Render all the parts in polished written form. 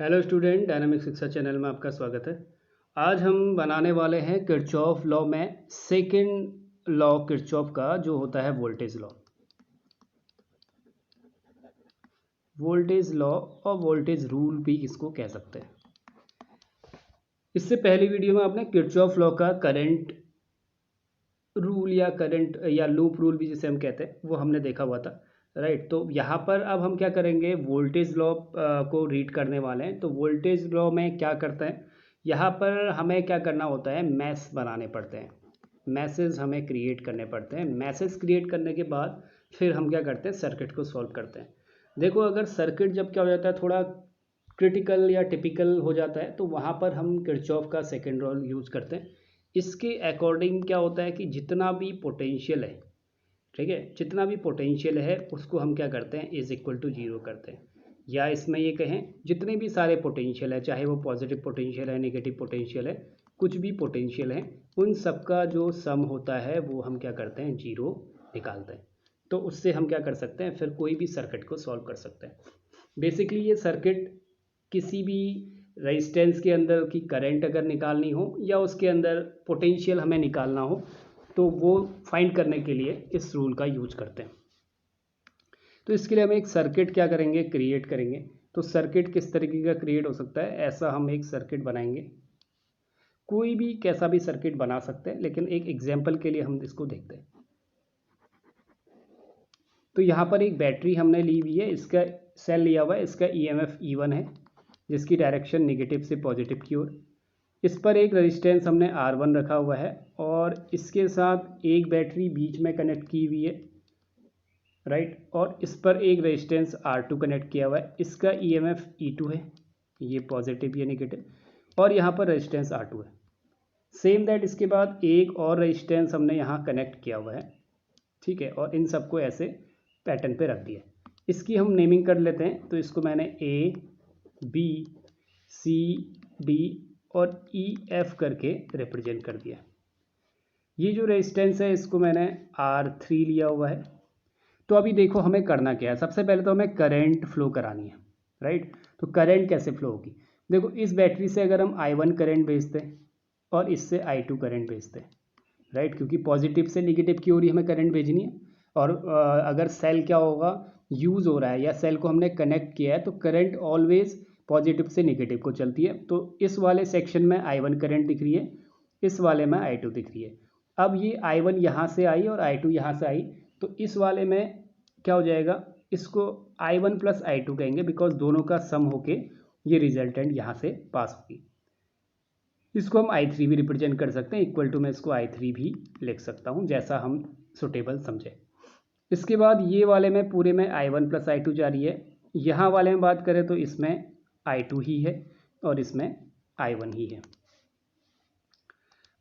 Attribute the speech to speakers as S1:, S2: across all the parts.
S1: Hello student, dynamic शिक्षा channel में आपका स्वागत है। आज हम बनाने वाले हैं किरचॉफ लॉ में सेकंड लॉ किरचॉफ का, जो होता है वोल्टेज लॉ। वोल्टेज लॉ और वोल्टेज रूल भी इसको कह सकते हैं। इससे पहली वीडियो में आपने किरचॉफ लॉ का करंट रूल या करंट या लूप रूल भी जिसे हम कहते हैं वो हमने देखा हुआ था, राइट। तो यहाँ पर अब हम क्या करेंगे, वोल्टेज लॉ को रीड करने वाले हैं। तो वोल्टेज लॉ में क्या करते हैं, यहाँ पर हमें क्या करना होता है, मैश बनाने पड़ते हैं, मैसेज हमें क्रिएट करने पड़ते हैं। मैसेज क्रिएट करने के बाद फिर हम क्या करते हैं, सर्किट को सॉल्व करते हैं। देखो, अगर सर्किट जब क्या हो जाता है, थोड़ा क्रिटिकल या टिपिकल हो जाता है, तो वहाँ पर हम किरचॉफ का सेकेंड लॉ यूज़ करते हैं। इसके अकॉर्डिंग क्या होता है कि जितना भी पोटेंशियल है, ठीक है, जितना भी पोटेंशियल है उसको हम क्या करते हैं, इज इक्वल टू जीरो करते हैं। या इसमें ये कहें, जितने भी सारे पोटेंशियल है, चाहे वो पॉजिटिव पोटेंशियल है, नेगेटिव पोटेंशियल है, कुछ भी पोटेंशियल है, उन सबका जो सम होता है वो हम क्या करते हैं, जीरो निकालते हैं। तो उससे हम क्या कर सकते हैं, फिर कोई भी सर्किट को सॉल्व कर सकते हैं। बेसिकली ये सर्किट किसी भी रेजिस्टेंस के अंदर की करंट अगर निकालनी हो या उसके अंदर पोटेंशियल हमें निकालना हो, तो वो फाइंड करने के लिए इस रूल का यूज करते हैं। तो इसके लिए हम एक सर्किट क्या करेंगे, क्रिएट करेंगे। तो सर्किट किस तरीके का क्रिएट हो सकता है, ऐसा हम एक सर्किट बनाएंगे। कोई भी कैसा भी सर्किट बना सकते हैं, लेकिन एक एग्जाम्पल के लिए हम इसको देखते हैं। तो यहाँ पर एक बैटरी हमने ली हुई है, इसका सेल लिया हुआ है, इसका EMF E1 है, जिसकी डायरेक्शन नेगेटिव से पॉजिटिव की ओर। इस पर एक रेजिस्टेंस हमने R1 रखा हुआ है और इसके साथ एक बैटरी बीच में कनेक्ट की हुई है, राइट। और इस पर एक रेजिस्टेंस R2 कनेक्ट किया हुआ है, इसका EMF E2 है, ये पॉजिटिव या नेगेटिव, और यहाँ पर रेजिस्टेंस R2 है। सेम दैट इसके बाद एक और रेजिस्टेंस हमने यहाँ कनेक्ट किया हुआ है, ठीक है, और इन सबको ऐसे पैटर्न पे रख दिया। इसकी हम नेमिंग कर लेते हैं। तो इसको मैंने A, B, C, D और EF करके रिप्रेजेंट कर दिया। ये जो रेजिस्टेंस है इसको मैंने R3 लिया हुआ है। तो अभी देखो हमें करना क्या है, सबसे पहले तो हमें करंट फ्लो करानी है, राइट। तो करंट कैसे फ्लो होगी, देखो इस बैटरी से अगर हम I1 करंट भेजते हैं और इससे I2 करंट भेजते हैं, राइट, क्योंकि पॉजिटिव से नेगेटिव की ओर ही हमें करंट भेजनी है। और अगर सेल क्या होगा, यूज़ हो रहा है या सेल को हमने कनेक्ट किया है, तो करंट ऑलवेज पॉजिटिव से नेगेटिव को चलती है। तो इस वाले सेक्शन में I1 करंट दिख रही है, इस वाले में I2 दिख रही है। अब ये I1 यहाँ से आई और I2 यहाँ से आई, तो इस वाले में क्या हो जाएगा, इसको I1 प्लस I2 कहेंगे, बिकॉज दोनों का सम होके ये रिजल्टेंट यहाँ से पास होगी। इसको हम I3 भी रिप्रेजेंट कर सकते हैं, इक्वल टू मैं इसको I3 भी लिख सकता हूँ, जैसा हम सुटेबल समझे। इसके बाद ये वाले में पूरे में I1 प्लस I2 जा रही है। यहाँ वाले में बात करें तो इसमें I2 ही है और इसमें I1 ही है।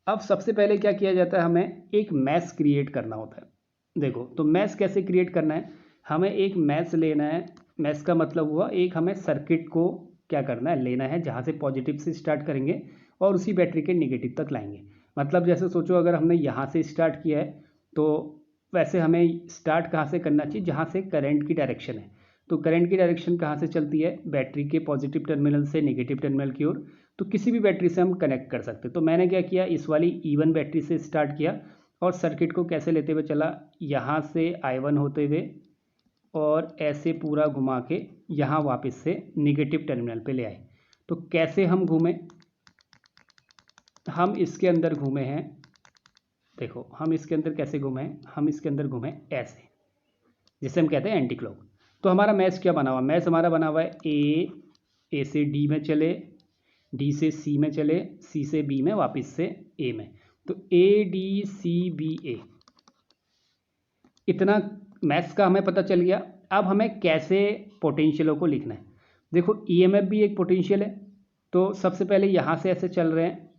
S1: अब सबसे पहले क्या किया जाता है, हमें एक मैश क्रिएट करना होता है। देखो, तो मैश कैसे क्रिएट करना है, हमें एक मैश लेना है। मैश का मतलब हुआ एक हमें सर्किट को क्या करना है, लेना है, जहाँ से पॉजिटिव से स्टार्ट करेंगे और उसी बैटरी के नेगेटिव तक लाएंगे। मतलब जैसे सोचो, अगर हमने यहाँ से स्टार्ट किया है, तो वैसे हमें स्टार्ट कहाँ से करना चाहिए, जहाँ से करंट की डायरेक्शन है। तो करंट की डायरेक्शन कहाँ से चलती है, बैटरी के पॉजिटिव टर्मिनल से नेगेटिव टर्मिनल की ओर। तो किसी भी बैटरी से हम कनेक्ट कर सकते हैं। तो मैंने क्या किया, इस वाली E1 बैटरी से स्टार्ट किया और सर्किट को कैसे लेते हुए चला, यहाँ से I1 होते हुए और ऐसे पूरा घुमा के यहाँ वापस से नेगेटिव टर्मिनल पे ले आए। तो कैसे हम घूमे, हम इसके अंदर घूमे हैं, देखो हम इसके अंदर कैसे घूमे हैं, हम इसके अंदर घूमे ऐसे, जिसे हम कहते हैं एंटी क्लॉक। तो हमारा मैश क्या बना हुआ, मैश हमारा बना हुआ है ए से D में चले, D से C में चले, C से B में, वापस से A में। तो ADCBA, इतना मैथ्स का हमें पता चल गया। अब हमें कैसे पोटेंशियलों को लिखना है। देखो EMF भी एक पोटेंशियल है। तो सबसे पहले यहाँ से ऐसे चल रहे हैं,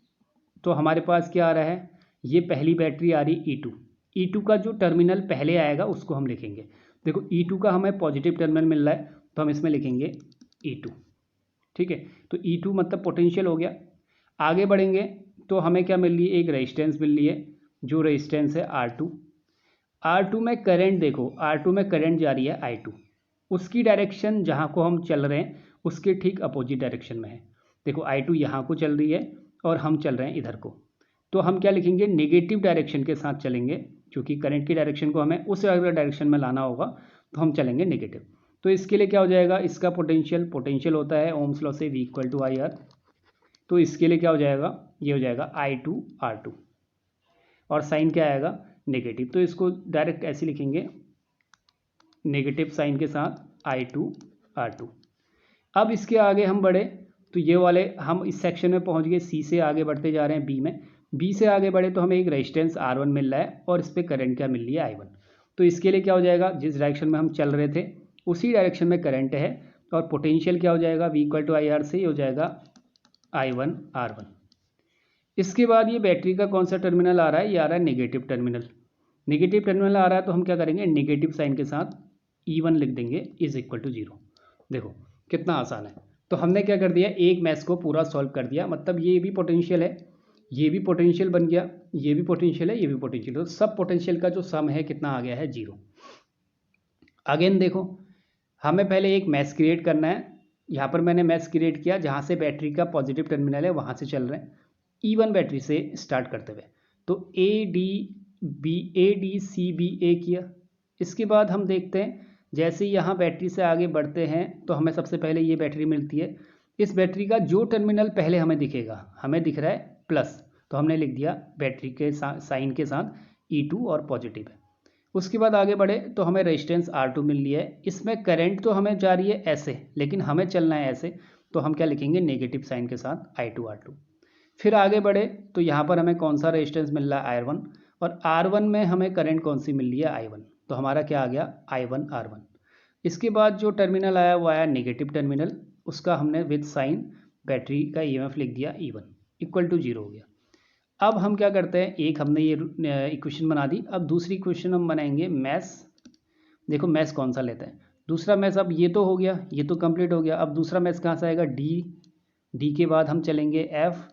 S1: तो हमारे पास क्या आ रहा है, ये पहली बैटरी आ रही E2। E2 का जो टर्मिनल पहले आएगा उसको हम लिखेंगे। देखो E2 का हमें पॉजिटिव टर्मिनल मिल रहा है, तो हम इसमें लिखेंगे E2, ठीक है। तो E2 मतलब पोटेंशियल हो गया। आगे बढ़ेंगे तो हमें क्या मिल रही है, एक रेजिस्टेंस मिल रही है, जो रेजिस्टेंस है R2। R2 में करंट, देखो R2 में करंट जा रही है I2, उसकी डायरेक्शन जहाँ को हम चल रहे हैं उसके ठीक अपोजिट डायरेक्शन में है। देखो I2 यहाँ को चल रही है और हम चल रहे हैं इधर को, तो हम क्या लिखेंगे, नेगेटिव डायरेक्शन के साथ चलेंगे, क्योंकि करंट की डायरेक्शन को हमें उस डायरेक्शन में लाना होगा, तो हम चलेंगे नेगेटिव। तो इसके लिए क्या हो जाएगा, इसका पोटेंशियल होता है ओम्स लॉ से V equal to I R. तो इसके लिए क्या हो जाएगा, ये हो जाएगा I2 R2 और साइन क्या आएगा, नेगेटिव। तो इसको डायरेक्ट ऐसे लिखेंगे, नेगेटिव साइन के साथ I2 R2। अब इसके आगे हम बढ़े तो ये वाले हम इस सेक्शन में पहुंच गए, सी से आगे बढ़ते जा रहे हैं बी में। बी से आगे बढ़े तो हमें एक रेजिस्टेंस R1 मिल रहा है और इस पर करंट क्या मिल रही है, I1। तो इसके लिए क्या हो जाएगा, जिस डायरेक्शन में हम चल रहे थे उसी डायरेक्शन में करंट है और पोटेंशियल क्या हो जाएगा, V equal to I R से हो जाएगा I1 R1। इसके बाद ये बैटरी का कौन सा टर्मिनल आ रहा है, ये आ रहा है नेगेटिव टर्मिनल। नेगेटिव टर्मिनल आ रहा है तो हम क्या करेंगे, नेगेटिव साइन के साथ E1 लिख देंगे इज इक्वल टू 0। देखो कितना आसान है। तो हमने क्या कर दिया, एक मैथ को पूरा सॉल्व कर दिया, मतलब ये भी पोटेंशियल है, ये भी पोटेंशियल बन गया, ये भी पोटेंशियल है, ये भी पोटेंशियल, तो सब पोटेंशियल का जो सम है कितना आ गया है, 0। अगेन देखो, हमें पहले एक मैथ क्रिएट करना है। यहाँ पर मैंने मैथ क्रिएट किया जहाँ से बैटरी का पॉजिटिव टर्मिनल है वहाँ से चल रहे हैं, E1 बैटरी से स्टार्ट करते हुए। तो ADCBA किया। इसके बाद हम देखते हैं, जैसे ही यहाँ बैटरी से आगे बढ़ते हैं तो हमें सबसे पहले ये बैटरी मिलती है। इस बैटरी का जो टर्मिनल पहले हमें दिखेगा, हमें दिख रहा है प्लस, तो हमने लिख दिया बैटरी के साइन के साथ E2 और पॉजिटिव है। उसके बाद आगे बढ़े तो हमें रेजिस्टेंस R2 मिल रही है, इसमें करंट तो हमें जा रही है ऐसे, लेकिन हमें चलना है ऐसे, तो हम क्या लिखेंगे, नेगेटिव साइन के साथ I2 R2। फिर आगे बढ़े तो यहाँ पर हमें कौन सा रेजिस्टेंस मिल रहा है, R1, और R1 में हमें करंट कौन सी मिल रही है, I1। तो हमारा क्या आ गया, I1 R1। इसके बाद जो टर्मिनल आया वो आया नेगेटिव टर्मिनल, उसका हमने विद साइन बैटरी का EMF लिख दिया E1 इक्वल टू 0 हो गया। अब हम क्या करते हैं, एक हमने ये इक्वेशन बना दी, अब दूसरी इक्वेशन हम बनाएंगे मैथ्स। देखो मैथ्स कौन सा लेते हैं, दूसरा मैथ्स, अब ये तो हो गया, ये तो कंप्लीट हो गया। अब दूसरा मैथ्स कहाँ से आएगा, डी के बाद हम चलेंगे एफ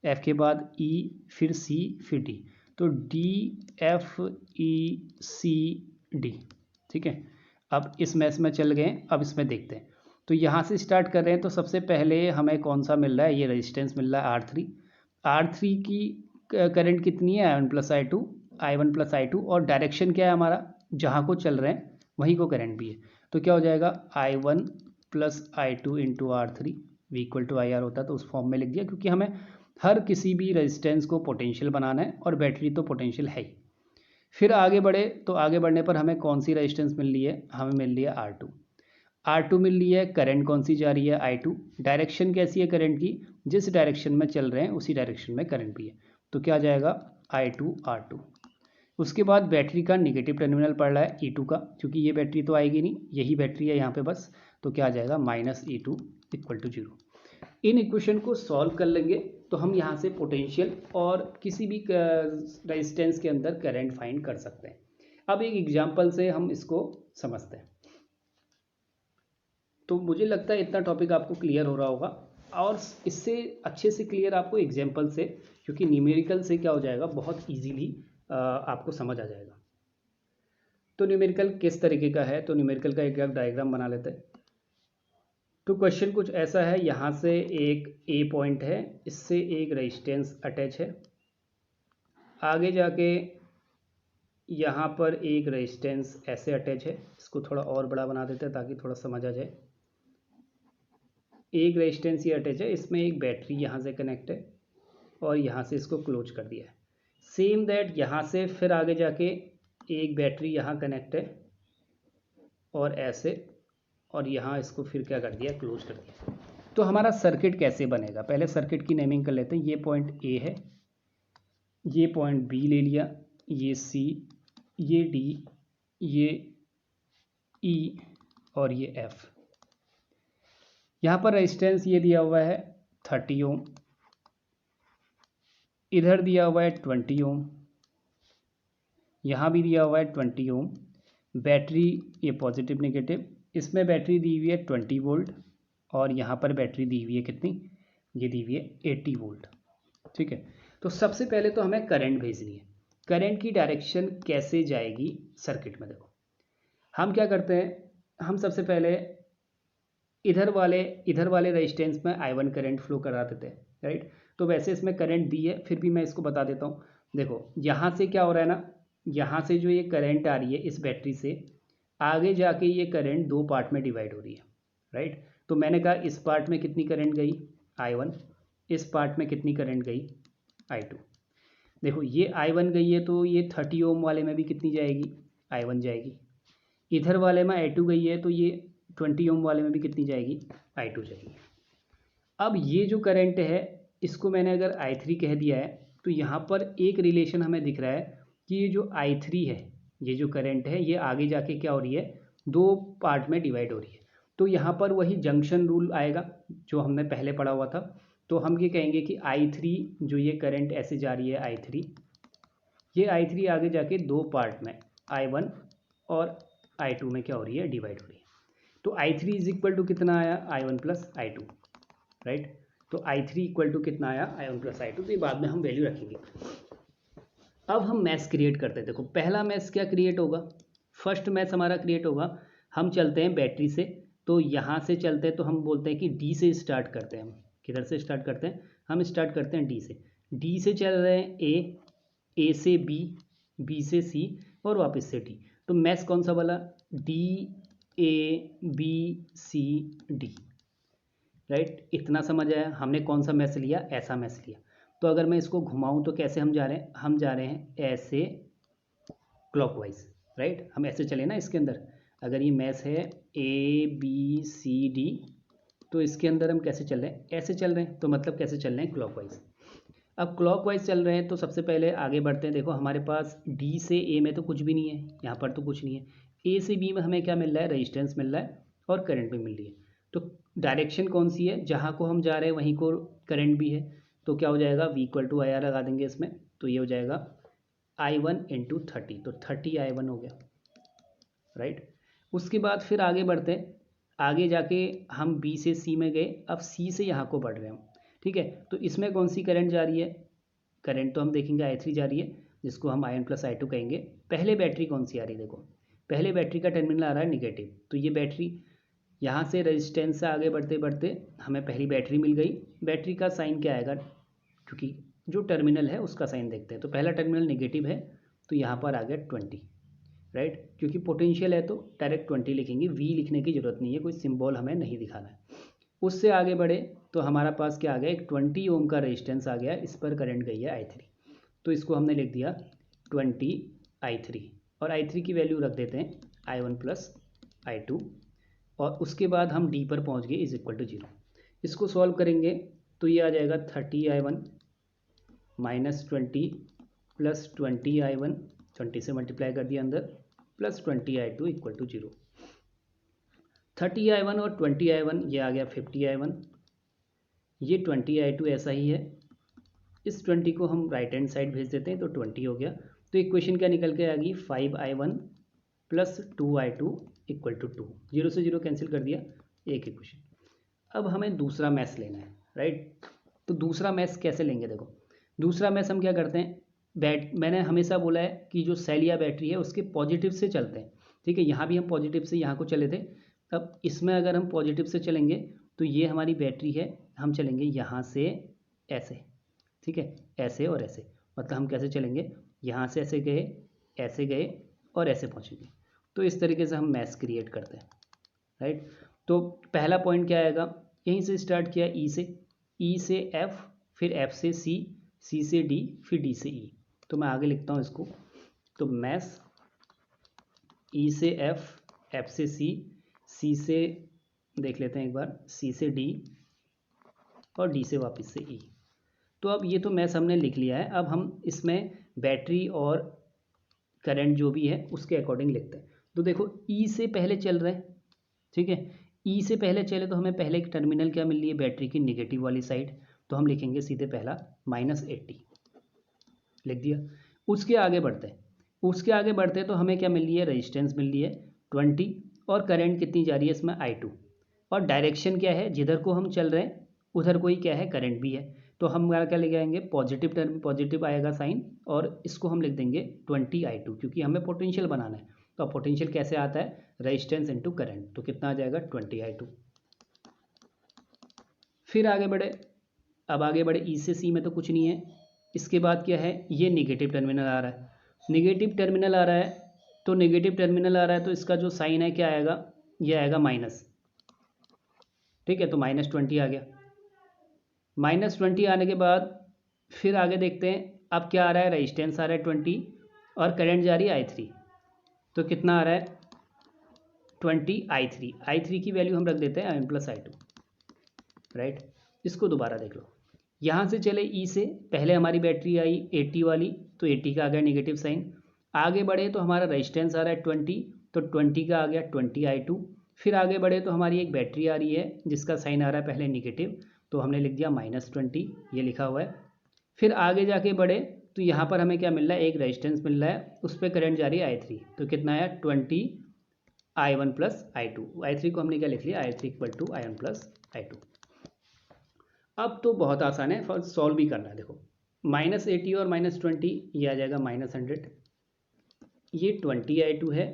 S1: के बाद E, फिर C, फिर D। तो DFECD, ठीक है। अब इस मैथ्स में चल गए, अब इसमें देखते हैं। तो यहाँ से स्टार्ट कर रहे हैं, तो सबसे पहले हमें कौन सा मिल रहा है, ये रेजिस्टेंस मिल रहा है R3 की करंट कितनी है, I1 प्लस I2 और डायरेक्शन क्या है हमारा, जहाँ को चल रहे हैं वहीं को करंट भी है। तो क्या हो जाएगा, I1 plus I2 into R3 V equal to IR होता है, तो उस फॉर्म में लिख दिया, क्योंकि हमें हर किसी भी रेजिस्टेंस को पोटेंशियल बनाना है और बैटरी तो पोटेंशियल है ही। फिर आगे बढ़े तो आगे बढ़ने पर हमें कौन सी रेजिस्टेंस मिल रही है, हमें मिल रही है R2 मिल रही है, करंट कौन सी जा रही है, I2। डायरेक्शन कैसी है करंट की, जिस डायरेक्शन में चल रहे हैं उसी डायरेक्शन में करंट भी है, तो क्या जाएगा, I2 R2। उसके बाद बैटरी का निगेटिव टर्मिनल पड़ रहा है E2 का, क्योंकि ये बैटरी तो आएगी नहीं, यही बैटरी है यहाँ पे बस, तो क्या आ जाएगा, -E2 इक्वल टू 0। इन इक्वेशन को सॉल्व कर लेंगे तो हम यहाँ से पोटेंशियल और किसी भी रेजिस्टेंस के अंदर करंट फाइंड कर सकते हैं। अब एक एग्जांपल से हम इसको समझते हैं। तो मुझे लगता है इतना टॉपिक आपको क्लियर हो रहा होगा, और इससे अच्छे से क्लियर आपको एग्जांपल से, क्योंकि न्यूमेरिकल से क्या हो जाएगा, बहुत इजीली आपको समझ आ जाएगा। तो न्यूमेरिकल किस तरीके का है, तो न्यूमेरिकल का एक डायग्राम बना लेते हैं। तो क्वेश्चन कुछ ऐसा है, यहाँ से एक ए पॉइंट है, इससे एक रेजिस्टेंस अटैच है, आगे जाके यहाँ पर एक रेजिस्टेंस ऐसे अटैच है, इसको थोड़ा और बड़ा बना देते हैं ताकि थोड़ा समझ आ जाए। एक रेजिस्टेंस ये अटैच है, इसमें एक बैटरी यहाँ से कनेक्ट है और यहाँ से इसको क्लोज कर दिया है। सेम दैट यहाँ से फिर आगे जाके एक बैटरी यहाँ कनेक्ट है और ऐसे, और यहाँ इसको फिर क्या कर दिया, क्लोज कर दिया। तो हमारा सर्किट कैसे बनेगा, पहले सर्किट की नेमिंग कर लेते हैं। ये पॉइंट ए है, ये पॉइंट बी ले लिया, ये सी, ये डी, ये ई और ये एफ। यहाँ पर रेजिस्टेंस ये दिया हुआ है 30 ओम, इधर दिया हुआ है 20 ओम, यहाँ भी दिया हुआ है 20 ओम। बैटरी ये पॉजिटिव नेगेटिव, इसमें बैटरी दी हुई है 20 वोल्ट और यहाँ पर बैटरी दी हुई है कितनी, ये दी हुई है 80 वोल्ट, ठीक है। तो सबसे पहले तो हमें करंट भेजनी है। करंट की डायरेक्शन कैसे जाएगी सर्किट में, देखो हम क्या करते हैं, हम सबसे पहले इधर वाले रेजिस्टेंस में I1 करंट फ्लो कराते थे, राइट। तो वैसे इसमें करंट दी है, फिर भी मैं इसको बता देता हूँ। देखो यहाँ से क्या हो रहा है ना, यहाँ से जो ये करंट आ रही है इस बैटरी से, आगे जाके ये करंट दो पार्ट में डिवाइड हो रही है, राइट। तो मैंने कहा इस पार्ट में कितनी करंट गई I1, इस पार्ट में कितनी करंट गई I2। देखो ये I1 गई है तो ये 30 ओम वाले में भी कितनी जाएगी, I1 जाएगी। इधर वाले में I2 गई है तो ये 20 ओम वाले में भी कितनी जाएगी, I2 जाएगी। अब ये जो करंट है इसको मैंने अगर I3 कह दिया है, तो यहाँ पर एक रिलेशन हमें दिख रहा है कि ये जो I3 है, ये जो करंट है, ये आगे जाके क्या हो रही है, दो पार्ट में डिवाइड हो रही है। तो यहाँ पर वही जंक्शन रूल आएगा जो हमने पहले पढ़ा हुआ था। तो हम ये कहेंगे कि I3 जो ये करंट ऐसे जा रही है I3, ये I3 आगे जाके दो पार्ट में I1 और I2 में क्या हो रही है, डिवाइड हो रही है। तो I3 इज इक्वल टू कितना आया, I1 प्लस I2, राइट। तो I3 इक्वल टू कितना आया, I1 प्लस I2। तो ये बाद में हम वैल्यू रखेंगे। अब हम मैश क्रिएट करते हैं। देखो पहला मैश क्या क्रिएट होगा, फर्स्ट मैश हमारा क्रिएट होगा, हम चलते हैं बैटरी से। तो यहाँ से चलते हैं तो हम बोलते हैं कि डी से स्टार्ट करते हैं। हम किधर से स्टार्ट करते हैं, हम स्टार्ट करते हैं डी से। डी से चल रहे हैं ए से बी, बी से सी और वापस से डी। तो मैश कौन सा वाला, D A B C D, right. इतना समझ आया, हमने कौन सा मैश लिया, ऐसा मैश लिया। तो अगर मैं इसको घुमाऊं तो कैसे हम जा रहे हैं, हम जा रहे हैं ऐसे क्लॉकवाइज, राइट। हम ऐसे चले ना इसके अंदर, अगर ये मैश है ए बी सी डी, तो इसके अंदर हम कैसे चल रहे हैं, ऐसे चल रहे हैं। तो मतलब कैसे चल रहे हैं, क्लॉकवाइज। अब क्लॉकवाइज चल रहे हैं तो सबसे पहले आगे बढ़ते हैं। देखो हमारे पास डी से ए में तो कुछ भी नहीं है, यहाँ पर तो कुछ नहीं है। ए से बी में हमें क्या मिल रहा है, रेजिस्टेंस मिल रहा है और करंट भी मिल रही है। तो डायरेक्शन कौन सी है, जहाँ को हम जा रहे हैं वहीं को करंट भी है। तो क्या हो जाएगा, V इक्वल टू IR लगा देंगे इसमें। तो ये हो जाएगा I1 इंटू 30, तो 30 I1 हो गया, राइट। उसके बाद फिर आगे बढ़ते हैं, आगे जाके हम B से C में गए, अब C से यहाँ को बढ़ रहे हैं हम, ठीक है। तो इसमें कौन सी करंट जा रही है, करंट तो हम देखेंगे I3 जा रही है, जिसको हम I1 प्लस I2 कहेंगे। पहले बैटरी कौन सी आ रही है, देखो पहले बैटरी का टर्मिनल आ रहा है निगेटिव। तो ये बैटरी यहाँ से रेजिस्टेंस से आगे बढ़ते बढ़ते हमें पहली बैटरी मिल गई। बैटरी का साइन क्या आएगा, क्योंकि जो टर्मिनल है उसका साइन देखते हैं। तो पहला टर्मिनल नेगेटिव है तो यहाँ पर आ गया 20, राइट। क्योंकि पोटेंशियल है तो डायरेक्ट 20 लिखेंगे, V लिखने की ज़रूरत नहीं है, कोई सिंबल हमें नहीं दिखाना है। उससे आगे बढ़े तो हमारा पास क्या आ गया, एक 20 ओम का रेजिस्टेंस आ गया, इस पर करंट गई है I3। तो इसको हमने लिख दिया 20 I3, और I3 की वैल्यू रख देते हैं I1 प्लस I2। और उसके बाद हम D पर पहुंच गए, इज इक्वल टू 0। इसको सॉल्व करेंगे तो ये आ जाएगा 30 I1 माइनस 20 प्लस 20 I1, 20 से मल्टीप्लाई कर दिया अंदर, plus 20 I2 equal to 0। 30 I1 और 20 I1 ये आ गया 50 I1, ये 20 I2 ऐसा ही है। इस 20 को हम राइट हैंड साइड भेज देते हैं तो 20 हो गया। तो इक्वेशन क्या निकल के आ गई, 5 I1 plus 2 I2 equal to 2। 0 से 0 कैंसिल कर दिया, एक इक्वेशन। अब हमें दूसरा मैथ लेना है, राइट। तो दूसरा मैथ कैसे लेंगे, देखो दूसरा मैथ हम क्या करते हैं, मैंने हमेशा बोला है कि जो सेल या बैटरी है उसके पॉजिटिव से चलते हैं, ठीक है। यहाँ भी हम पॉजिटिव से यहाँ को चले थे, अब इसमें अगर हम पॉजिटिव से चलेंगे तो ये हमारी बैटरी है, हम चलेंगे यहाँ से ऐसे, ठीक है, ऐसे और ऐसे। मतलब हम कैसे चलेंगे, यहाँ से ऐसे गए और ऐसे पहुँचेंगे। तो इस तरीके से हम मैथ क्रिएट करते हैं, राइट। तो पहला पॉइंट क्या आएगा, यहीं से स्टार्ट किया E से F, फिर F से C, C से D, फिर D से E। तो मैं आगे लिखता हूँ इसको, तो मैथ E से F, F से C, C से देख लेते हैं एक बार, C से D और D से वापस से E। तो अब ये तो मैथ हमने लिख लिया है, अब हम इसमें बैटरी और करंट जो भी है उसके अकॉर्डिंग लिखते हैं। तो देखो E से पहले चल रहे हैं, ठीक है। E से पहले चले तो हमें पहले एक टर्मिनल क्या मिल रही है, बैटरी की निगेटिव वाली साइड। तो हम लिखेंगे सीधे पहला -80 लिख दिया। उसके आगे बढ़ते हैं तो हमें क्या मिल रही है, रेजिस्टेंस मिल रही है 20, और करंट कितनी जा रही है इसमें, I2। और डायरेक्शन क्या है, जिधर को हम चल रहे हैं उधर को ही क्या है, करंट भी है। तो हम क्या लिख आएंगे, पॉजिटिव टर्म, पॉजिटिव आएगा साइन, और इसको हम लिख देंगे 20 I2, क्योंकि हमें पोटेंशियल बनाना है। तो पोटेंशियल कैसे आता है, रेजिस्टेंस इनटू करंट। तो कितना आ जाएगा, 20 I2। फिर आगे बढ़े, अब आगे बढ़े ई से सी में तो कुछ नहीं है। इसके बाद क्या है, ये निगेटिव टर्मिनल आ रहा है, निगेटिव टर्मिनल आ रहा है, तो निगेटिव टर्मिनल आ रहा है तो इसका जो साइन है क्या आएगा, ये आएगा माइनस। ठीक है, तो -20 आ गया। -20 आने के बाद फिर आगे देखते हैं, अब क्या आ रहा है, रेजिस्टेंस आ रहा है 20 और करंट जा रही है I3, तो कितना आ रहा है 20 I3 की वैल्यू हम रख देते हैं I1 + I2, राइट। इसको दोबारा देख लो, यहाँ से चले ई से, पहले हमारी बैटरी आई 80 वाली, तो 80 का आ गया निगेटिव साइन। आगे बढ़े तो हमारा रेजिस्टेंस आ रहा है 20, तो 20 का आ गया 20 I2। फिर आगे बढ़े तो हमारी एक बैटरी आ रही है जिसका साइन आ रहा है पहले निगेटिव, तो हमने लिख दिया -20, ये लिखा हुआ है। फिर आगे जाके बढ़े तो यहाँ पर हमें क्या मिल रहा है, एक रेजिस्टेंस मिल रहा है, उस पर करंट जा रही है I3, तो कितना आया 20 I1 + I2। I3 को हमने क्या लिख लिया, I3 = I1 + I2। अब तो बहुत आसान है, फर्स्ट सॉल्व भी करना है। देखो -80 और -20, ये आ जाएगा -100, ये 20 I2 है,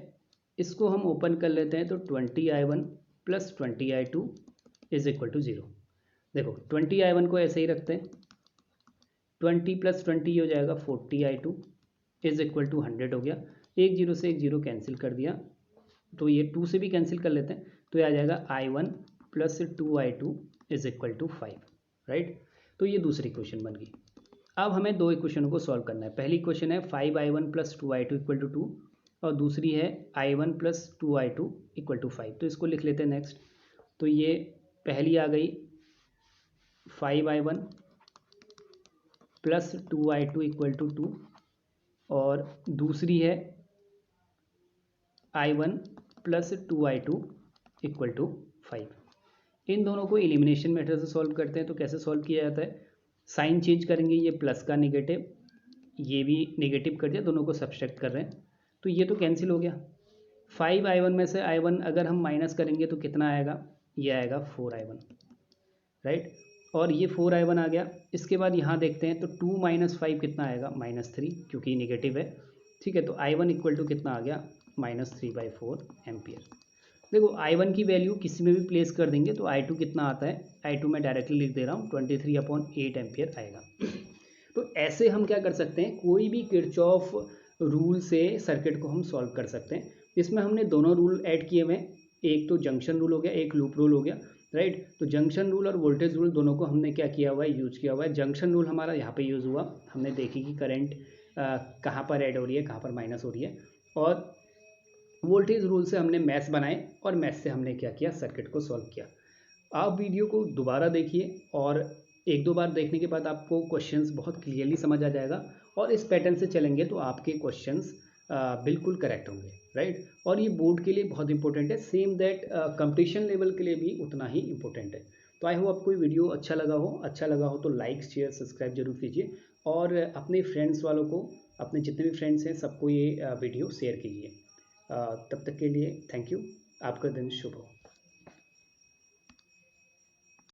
S1: इसको हम ओपन कर लेते हैं, तो 20 I1 + 20 I2 = 0। देखो 20 I1 को ऐसे ही रखते हैं, 20 + 20 हो जाएगा 40 I2 = 100 हो गया। एक जीरो से एक जीरो कैंसिल कर दिया, तो ये 2 से भी कैंसिल कर लेते हैं, तो ये आ जाएगा I1 + 2 I2 = 5, राइट। तो ये दूसरी इक्वेशन बन गई। अब हमें दो इक्वेशनों को सॉल्व करना है। पहली इक्वेशन है 5I1 + 2I2 = 2 और दूसरी है I1 + 2I2 = 5। तो इसको लिख लेते हैं नेक्स्ट। तो ये पहली आ गई 5I1 + 2I2 = 2 और दूसरी है I1 + 2I2 = 5। इन दोनों को एलिमिनेशन मेथड से सॉल्व करते हैं। तो कैसे सॉल्व किया जाता है, साइन चेंज करेंगे, ये प्लस का निगेटिव, ये भी निगेटिव कर दिया, दोनों को सब्सट्रैक्ट कर रहे हैं, तो ये तो कैंसिल हो गया। 5I1 में से I1 अगर हम माइनस करेंगे तो कितना आएगा, ये आएगा 4I1, राइट। और ये 4I1 आ गया। इसके बाद यहाँ देखते हैं, तो 2 - 5 कितना आएगा, -3, क्योंकि निगेटिव है। ठीक है, तो I1 = कितना आ गया, -3/4 एम्पियर। देखो I1 की वैल्यू किसी में भी प्लेस कर देंगे तो I2 कितना आता है, I2 मैं डायरेक्टली लिख दे रहा हूँ, 23/8 एम्पियर आएगा। तो ऐसे हम क्या कर सकते हैं, कोई भी किरचॉफ रूल से सर्किट को हम सॉल्व कर सकते हैं। इसमें हमने दोनों रूल ऐड किए हुए हैं, एक तो जंक्शन रूल हो गया, एक लूप रूल हो गया, राइट। तो जंक्शन रूल और वोल्टेज रूल दोनों को हमने क्या किया हुआ है, यूज किया हुआ है। जंक्शन रूल हमारा यहाँ पे यूज़ हुआ, हमने देखी कि करंट कहाँ पर ऐड हो रही है, कहाँ पर माइनस हो रही है। और वोल्टेज रूल से हमने मैथ्स बनाए और मैथ्स से हमने क्या किया, सर्किट को सॉल्व किया। आप वीडियो को दोबारा देखिए और एक दो बार देखने के बाद आपको क्वेश्चंस बहुत क्लियरली समझ आ जाएगा और इस पैटर्न से चलेंगे तो आपके क्वेश्चंस बिल्कुल करेक्ट होंगे, राइट। और ये बोर्ड के लिए बहुत इंपॉर्टेंट है, सेम दैट कंपटीशन लेवल के लिए भी उतना ही इंपॉर्टेंट है। तो आई होप आपको ये वीडियो अच्छा लगा हो तो लाइक शेयर सब्सक्राइब जरूर कीजिए और अपने फ्रेंड्स वालों को, अपने जितने भी फ्रेंड्स हैं सबको ये वीडियो शेयर कीजिए। तब तक के लिए थैंक यू, आपका दिन शुभ हो।